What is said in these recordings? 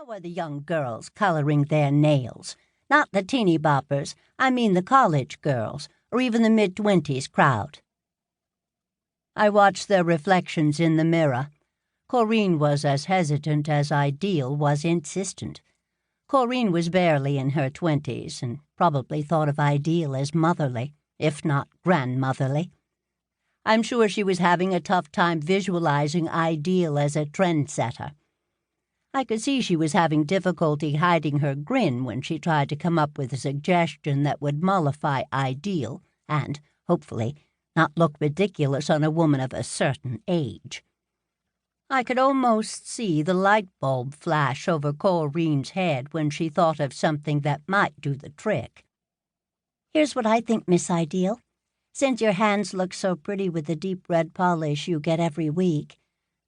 How are the young girls coloring their nails? Not the teeny boppers, I mean the college girls, or even the mid-20s crowd. I watched their reflections in the mirror. Coreen was as hesitant as Ideal was insistent. Coreen was barely in her 20s and probably thought of Ideal as motherly, if not grandmotherly. I'm sure she was having a tough time visualizing Ideal as a trendsetter. I could see she was having difficulty hiding her grin when she tried to come up with a suggestion that would mollify Ideal and, hopefully, not look ridiculous on a woman of a certain age. I could almost see the light bulb flash over Coreen's head when she thought of something that might do the trick. "Here's what I think, Miss Ideal. Since your hands look so pretty with the deep red polish you get every week,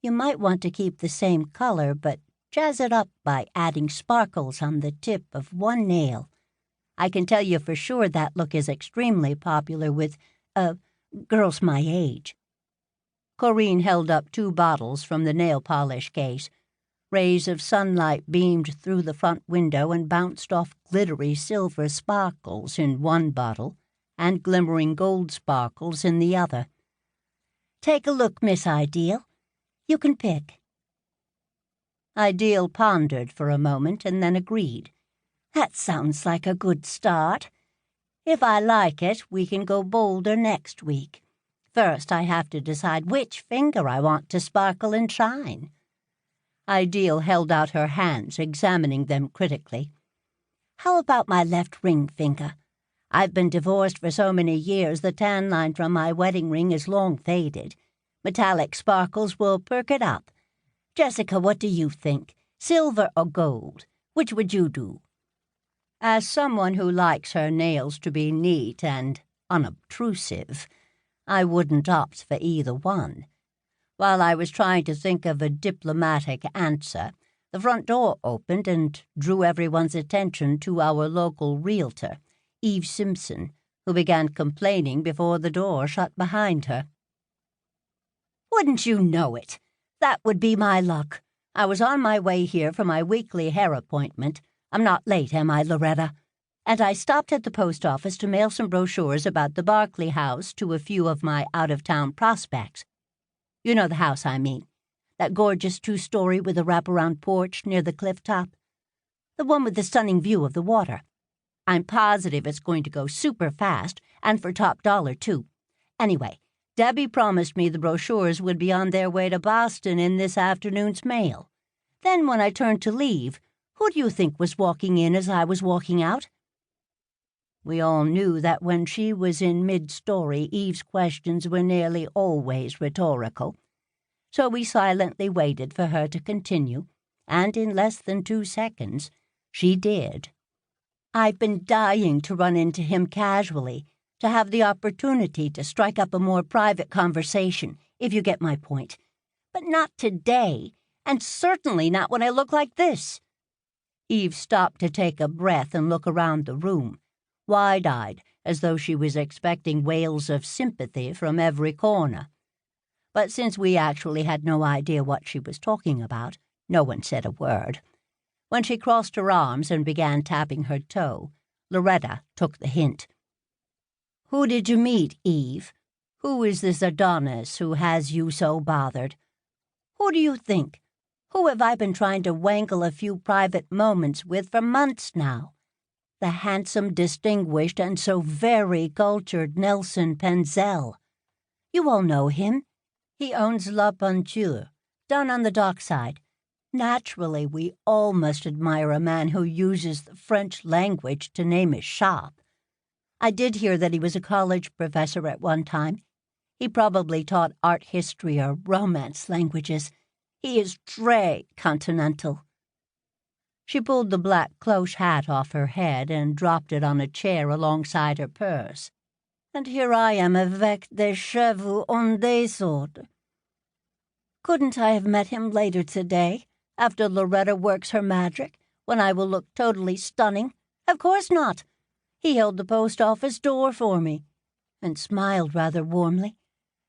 you might want to keep the same color but jazz it up by adding sparkles on the tip of one nail. I can tell you for sure that look is extremely popular with, girls my age." Coreen held up 2 bottles from the nail polish case. Rays of sunlight beamed through the front window and bounced off glittery silver sparkles in one bottle and glimmering gold sparkles in the other. "Take a look, Miss Ideal. You can pick." Ideal pondered for a moment and then agreed. "That sounds like a good start. If I like it, we can go bolder next week. First, I have to decide which finger I want to sparkle and shine." Ideal held out her hands, examining them critically. "How about my left ring finger? I've been divorced for so many years the tan line from my wedding ring is long faded. Metallic sparkles will perk it up. Jessica, what do you think? Silver or gold? Which would you do?" As someone who likes her nails to be neat and unobtrusive, I wouldn't opt for either one. While I was trying to think of a diplomatic answer, the front door opened and drew everyone's attention to our local realtor, Eve Simpson, who began complaining before the door shut behind her. "Wouldn't you know it? That would be my luck. I was on my way here for my weekly hair appointment. I'm not late, am I, Loretta? And I stopped at the post office to mail some brochures about the Barclay house to a few of my out-of-town prospects. You know the house I mean. That gorgeous 2-story with a wraparound porch near the cliff top. The one with the stunning view of the water. I'm positive it's going to go super fast, and for top dollar, too. Anyway, Debbie promised me the brochures would be on their way to Boston in this afternoon's mail. Then when I turned to leave, who do you think was walking in as I was walking out?" We all knew that when she was in mid-story, Eve's questions were nearly always rhetorical. So we silently waited for her to continue, and in less than 2 seconds, she did. "I've been dying to run into him casually, to have the opportunity to strike up a more private conversation, if you get my point. But not today, and certainly not when I look like this." Eve stopped to take a breath and look around the room, wide-eyed, as though she was expecting wails of sympathy from every corner. But since we actually had no idea what she was talking about, no one said a word. When she crossed her arms and began tapping her toe, Loretta took the hint. "Who did you meet, Eve? Who is this Adonis who has you so bothered? Who do you think? Who have I been trying to wangle a few private moments with for months now? The handsome, distinguished, and so very cultured Nelson Penzell. You all know him. He owns La Peinture, down on the dockside. Naturally, we all must admire a man who uses the French language to name his shop. I did hear that he was a college professor at one time. He probably taught art history or romance languages. He is très continental." She pulled the black cloche hat off her head and dropped it on a chair alongside her purse. "And here I am avec des cheveux en désordre. Couldn't I have met him later today, after Loretta works her magic, when I will look totally stunning? Of course not. He held the post office door for me," and smiled rather warmly.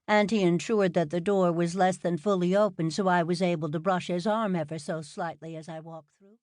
And he ensured that the door was less than fully open so I was able to brush his arm ever so slightly as I walked through.